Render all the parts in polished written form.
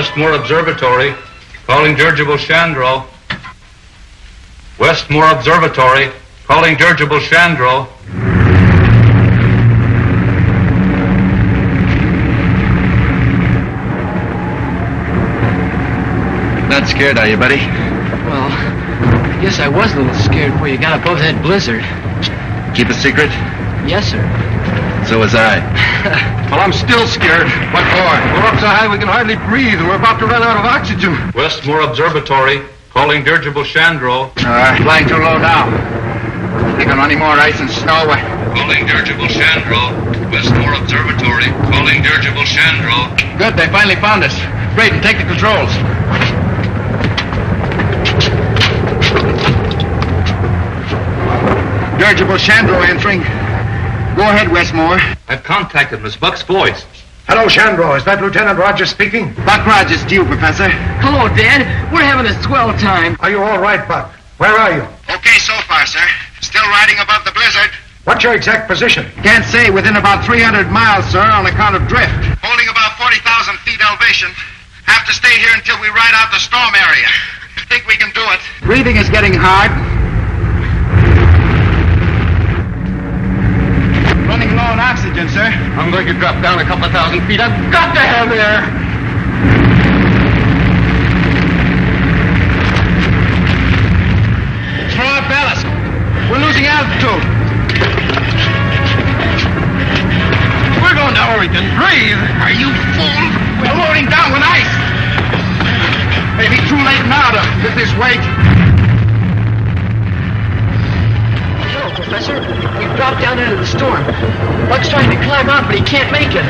Westmore Observatory, calling dirigible Chandro. Westmore Observatory, calling dirigible Chandro. Not scared, are you, buddy? Well, I guess I was a little scared before you got above that blizzard. Keep a secret? Yes, sir. So was I. Well, I'm still scared. What for? We're up so high we can hardly breathe, and we're about to run out of oxygen. Westmore Observatory, calling dirigible Chandro. Flying too low now. Think on any more ice and snow. Calling dirigible Chandro. Westmore Observatory, calling dirigible Chandro. Good, they finally found us. Great, and take the controls. Dirigible Chandro answering. Go ahead, Westmore. I've contacted Miss Buck's voice. Hello, Chandro. Is that Lieutenant Rogers speaking? Buck Rogers to you, Professor. Hello, Dad. We're having a swell time. Are you all right, Buck? Where are you? Okay so far, sir. Still riding above the blizzard. What's your exact position? Can't say. Within about 300 miles, sir, on account of drift. Holding about 40,000 feet elevation. Have to stay here until we ride out the storm area. Think we can do it. Breathing is getting hard. Running low on oxygen, sir. I'm going to drop down a couple of thousand feet. I've got to have air. Throw out ballast. We're losing altitude. We're going down where we can breathe. Are you fool? We're loading down with ice. Maybe too late now to lift this weight. No, Professor. We've dropped down into the storm. Buck's trying to climb out, but he can't make it.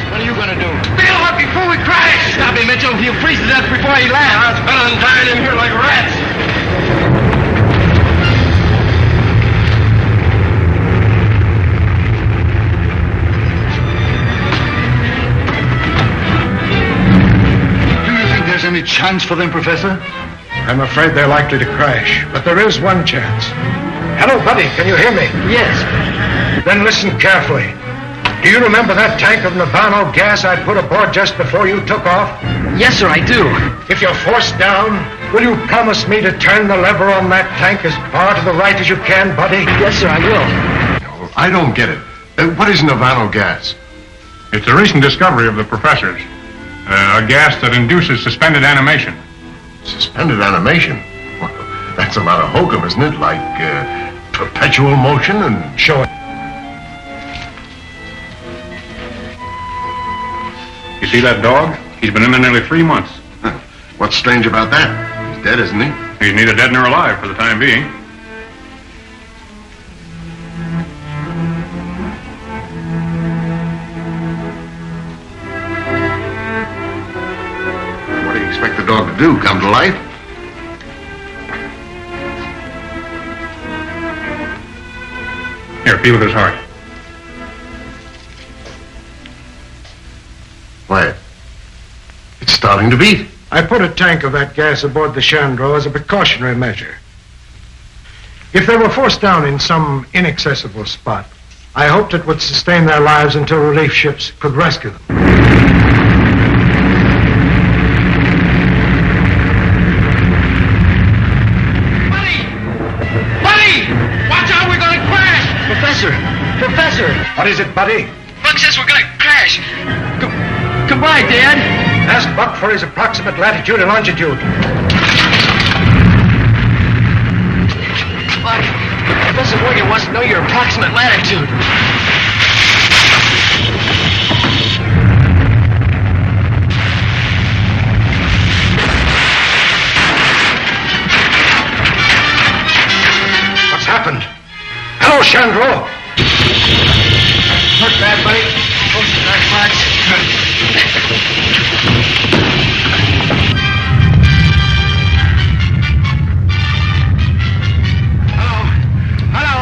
What are you going to do? Bail up before we crash. Stop him, Mitchell. He'll freeze to death before he lands. It's better than dying in here like rats. Any chance for them, Professor? I'm afraid they're likely to crash, but there is one chance. Hello, buddy, can you hear me? Yes. Then listen carefully. Do you remember that tank of Navano gas I put aboard just before you took off? Yes, sir, I do. If you're forced down, will you promise me to turn the lever on that tank as far to the right as you can, buddy? Yes, sir, I will. No, I don't get it. What is Navano gas? It's a recent discovery of the professor's. A gas that induces suspended animation. Suspended animation? Well, that's a lot of hokum, isn't it? Like perpetual motion and... Show it. You see that dog? He's been in there nearly 3 months. Huh. What's strange about that? He's dead, isn't he? He's neither dead nor alive for the time being. Expect the dog to do, come to life? Here, feel with his heart. Why, it's starting to beat. I put a tank of that gas aboard the Chandro as a precautionary measure. If they were forced down in some inaccessible spot, I hoped it would sustain their lives until relief ships could rescue them. Professor! What is it, buddy? Buck says we're gonna crash. Goodbye, Dad. Ask Buck for his approximate latitude and longitude. Buck, Professor Morgan wants to know your approximate latitude. What's happened? Hello, Chandro. Hurt bad, buddy? Close to not much. Hello.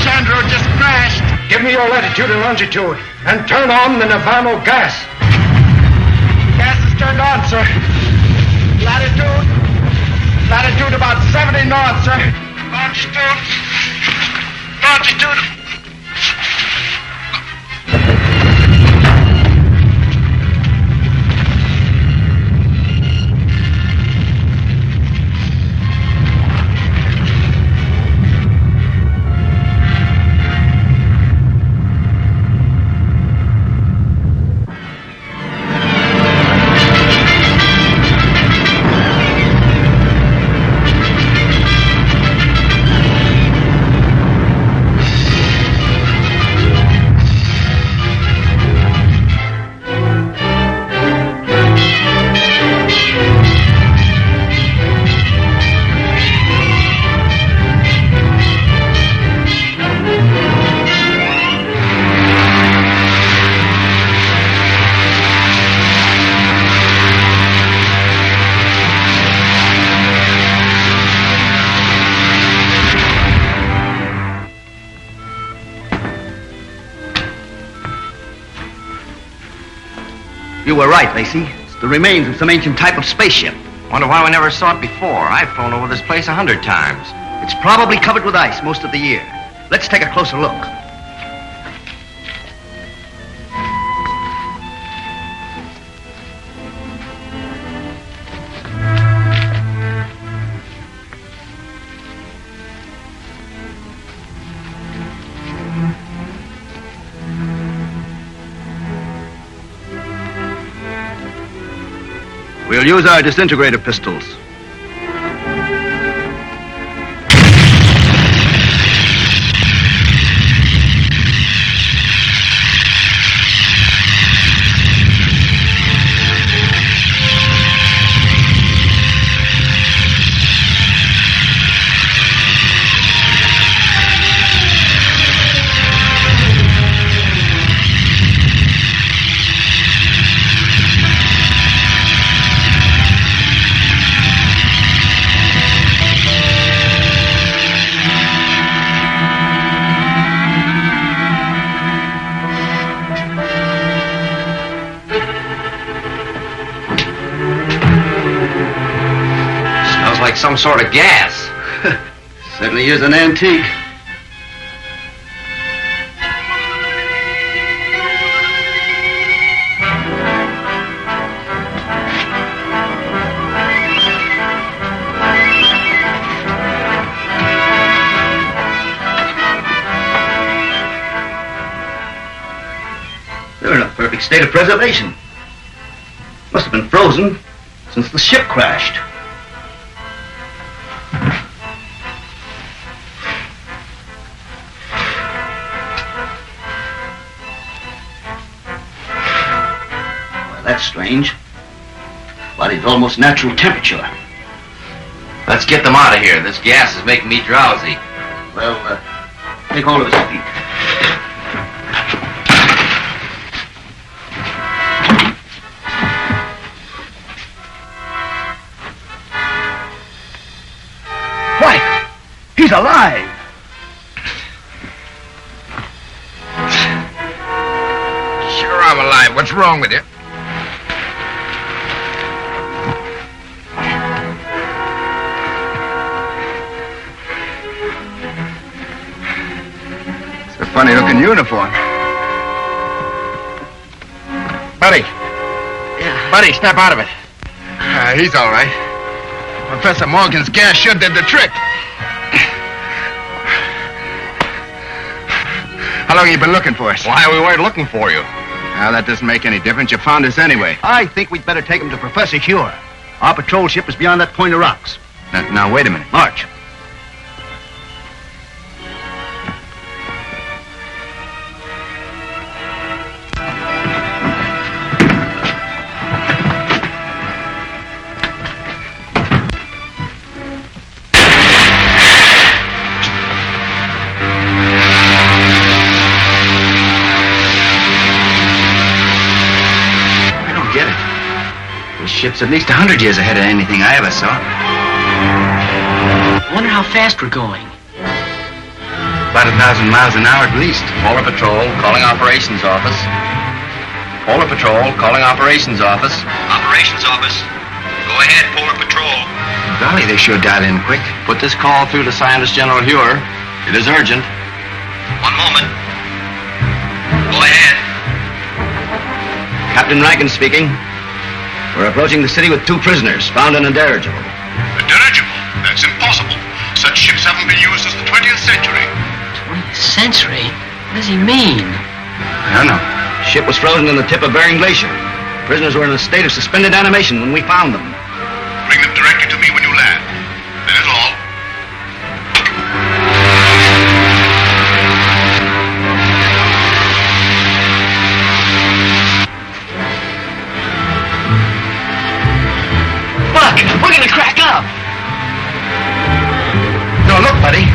Chandro just crashed. Give me your latitude and longitude, and turn on the Navano gas. Gas is turned on, sir. Latitude about 70 knots, sir. Longitude. You were right, Lacey. It's the remains of some ancient type of spaceship. Wonder why we never saw it before. I've flown over this place 100 times. It's probably covered with ice most of the year. Let's take a closer look. We'll use our disintegrator pistols. Like some sort of gas. Certainly is an antique. They're in a perfect state of preservation. Must have been frozen since the ship crashed. That's strange. Body's almost natural temperature. Let's get them out of here. This gas is making me drowsy. Well, take hold of his feet. Why, he's alive! Sure I'm alive. What's wrong with you? Funny-looking uniform. Buddy. Yeah. Buddy, snap out of it. He's all right. Professor Morgan's gas sure did the trick. How long have you been looking for us? Why, we weren't looking for you. Now, that doesn't make any difference. You found us anyway. I think we'd better take him to Professor Huer. Our patrol ship is beyond that point of rocks. Now, wait a minute. March. Ship's at least 100 years ahead of anything I ever saw. I wonder how fast we're going. About 1,000 miles an hour at least. Polar Patrol, calling Operations Office. Polar Patrol, calling Operations Office. Operations Office. Go ahead, Polar Patrol. Golly, they sure dialed in quick. Put this call through to Scientist General Huer. It is urgent. One moment. Go ahead. Captain Rankin speaking. We're approaching the city with 2 prisoners found in a dirigible. A dirigible? That's impossible. Such ships haven't been used since the 20th century. 20th century? What does he mean? I don't know. Ship was frozen in the tip of Bering Glacier. Prisoners were in a state of suspended animation when we found them. Bring them directly to me when you land. That is all. Look! We're gonna crack up! No, look, buddy.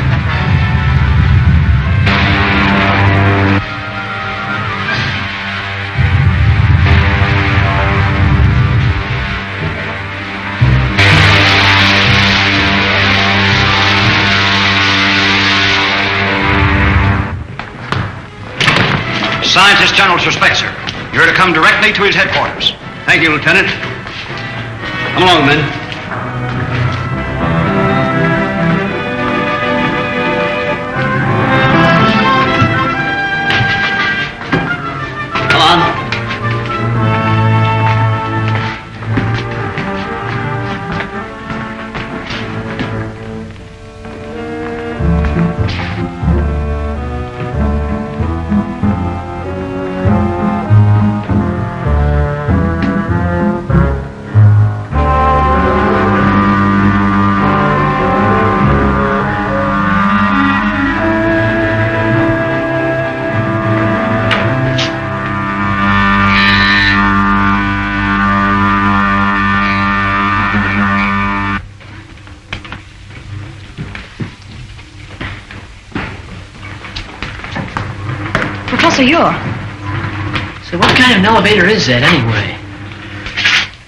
Scientist General suspects her. You're to come directly to his headquarters. Thank you, Lieutenant. Come along, men. Come on. Professor, So what kind of an elevator is that, anyway?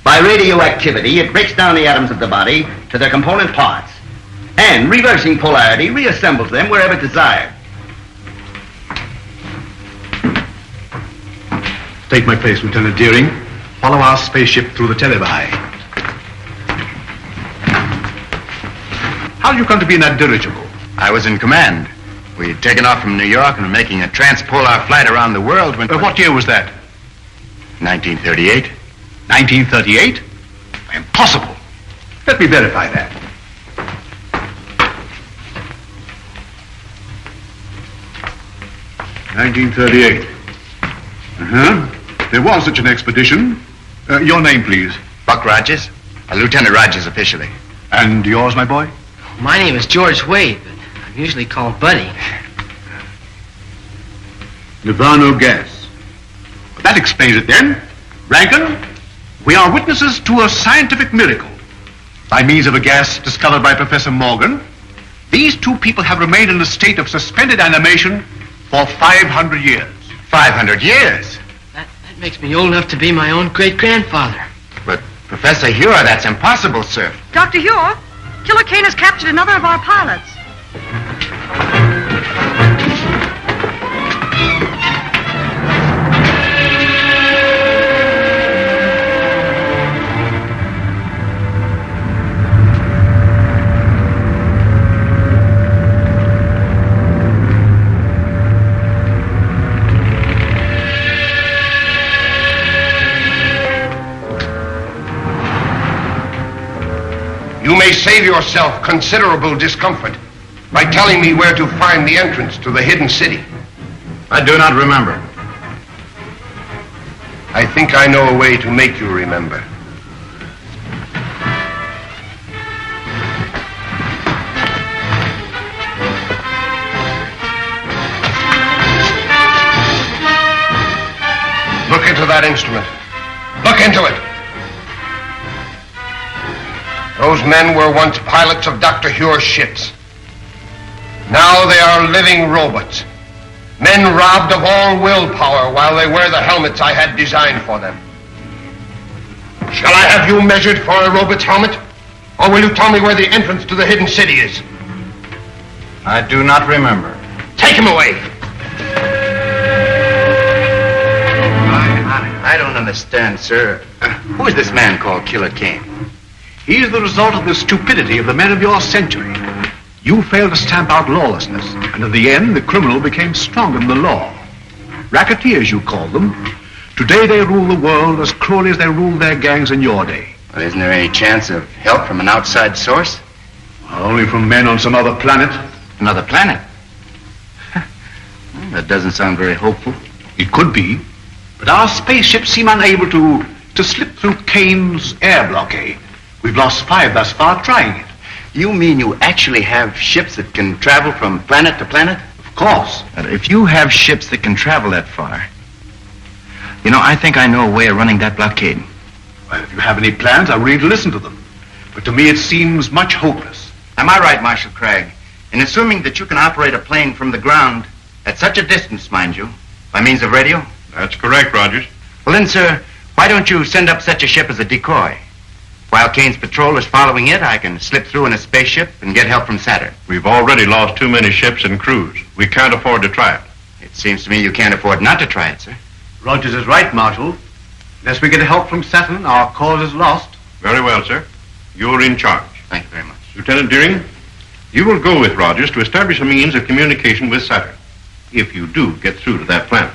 By radioactivity, it breaks down the atoms of the body to their component parts, and reversing polarity reassembles them wherever desired. Take my place, Lieutenant Deering. Follow our spaceship through the televi. How did you come to be in that dirigible? I was in command. We had taken off from New York and were making a transpolar flight around the world when... What year was that? 1938. 1938? Impossible. Let me verify that. (1938). There was such an expedition. Your name, please. Buck Rogers. Lieutenant Rogers officially. And yours, my boy? My name is George Wade, but I'm usually called Buddy. Nirvana gas. That explains it then. Rankin, we are witnesses to a scientific miracle. By means of a gas discovered by Professor Morgan, these two people have remained in a state of suspended animation for 500 years. 500 years? That makes me old enough to be my own great-grandfather. But, Professor Hure, that's impossible, sir. Dr. Hure, Killer Kane has captured another of our pilots. You may save yourself considerable discomfort by telling me where to find the entrance to the hidden city. I do not remember. I think I know a way to make you remember. Look into that instrument. Look into it. Those men were once pilots of Dr. Hure's ships. Now they are living robots. Men robbed of all willpower while they wear the helmets I had designed for them. Shall I have you measured for a robot's helmet? Or will you tell me where the entrance to the hidden city is? I do not remember. Take him away. I don't understand, sir. Who is this man called Killer Kane? He is the result of the stupidity of the men of your century. You failed to stamp out lawlessness, and in the end, the criminal became stronger than the law. Racketeers, you call them. Today, they rule the world as cruelly as they ruled their gangs in your day. Well, isn't there any chance of help from an outside source? Only from men on some other planet. Another planet? Well, that doesn't sound very hopeful. It could be, but our spaceships seem unable to slip through Kane's air blockade. We've lost 5 thus far trying it. You mean you actually have ships that can travel from planet to planet? Of course. If you have ships that can travel that far, you know, I think I know a way of running that blockade. Well, if you have any plans, I'm ready to listen to them. But to me, it seems much hopeless. Am I right, Marshal Craig, in assuming that you can operate a plane from the ground at such a distance, mind you, by means of radio? That's correct, Rogers. Well then, sir, why don't you send up such a ship as a decoy? While Kane's patrol is following it, I can slip through in a spaceship and get help from Saturn. We've already lost too many ships and crews. We can't afford to try it. It seems to me you can't afford not to try it, sir. Rogers is right, Marshal. Unless we get help from Saturn, our cause is lost. Very well, sir. You're in charge. Thank you very much. Lieutenant Deering, you will go with Rogers to establish a means of communication with Saturn, if you do get through to that planet.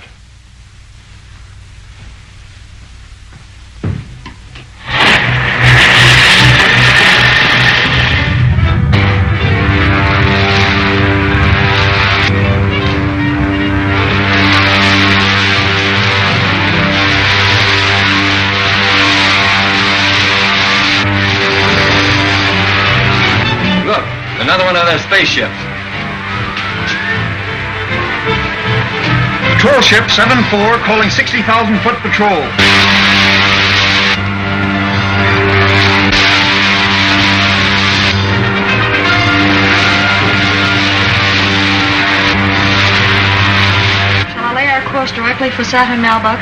Look, another one of those spaceships. Patrol ship 74 calling 60,000-foot patrol. Shall I lay our course directly for Saturn now, Buck?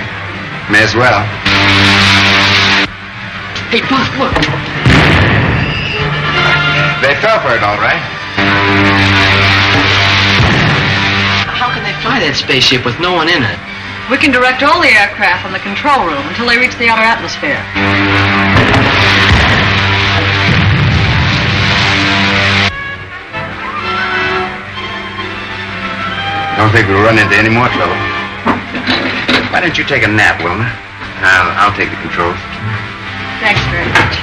May as well. Hey, Buck, look. They fell for it, all right. How can they fly that spaceship with no one in it? We can direct all the aircraft from the control room until they reach the outer atmosphere. Don't think we'll run into any more trouble. Why don't you take a nap, Wilma? I'll take the controls. Thanks very much.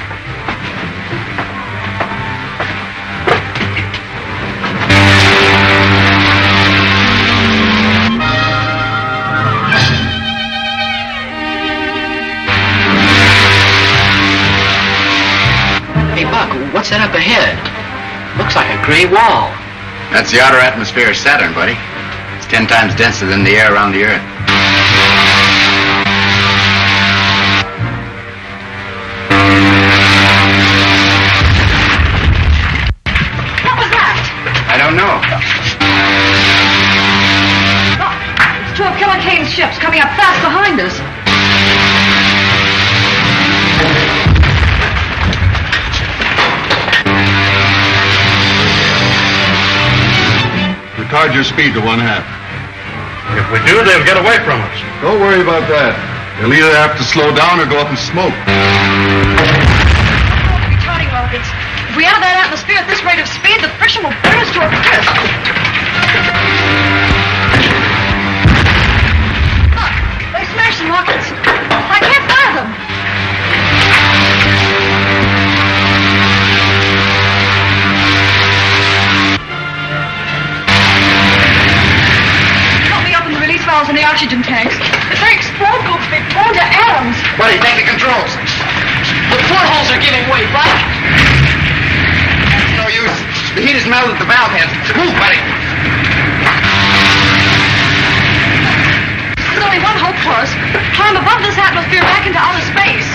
Hey, Buck, what's that up ahead? Looks like a gray wall. That's the outer atmosphere of Saturn, buddy. It's 10 times denser than the air around the Earth. What was that? I don't know. Look, it's two of Killer Kane's ships coming up fast behind us. Retard your speed to 1/2. If we do, they'll get away from us. Don't worry about that. They'll either have to slow down or go up in smoke. Returning rockets. If we enter that atmosphere at this rate of speed, the friction will burn us to a crisp. Look, they smashed the rockets. I can't fire them. Help me open the release valves in the oxygen tanks. If they explode, we'll be blown to atoms. Buddy, take the controls. The portholes are giving way, Buck. It's no use. The heat has melted the valve heads. Move, buddy. There's only one hope for us. Climb above this atmosphere back into outer space.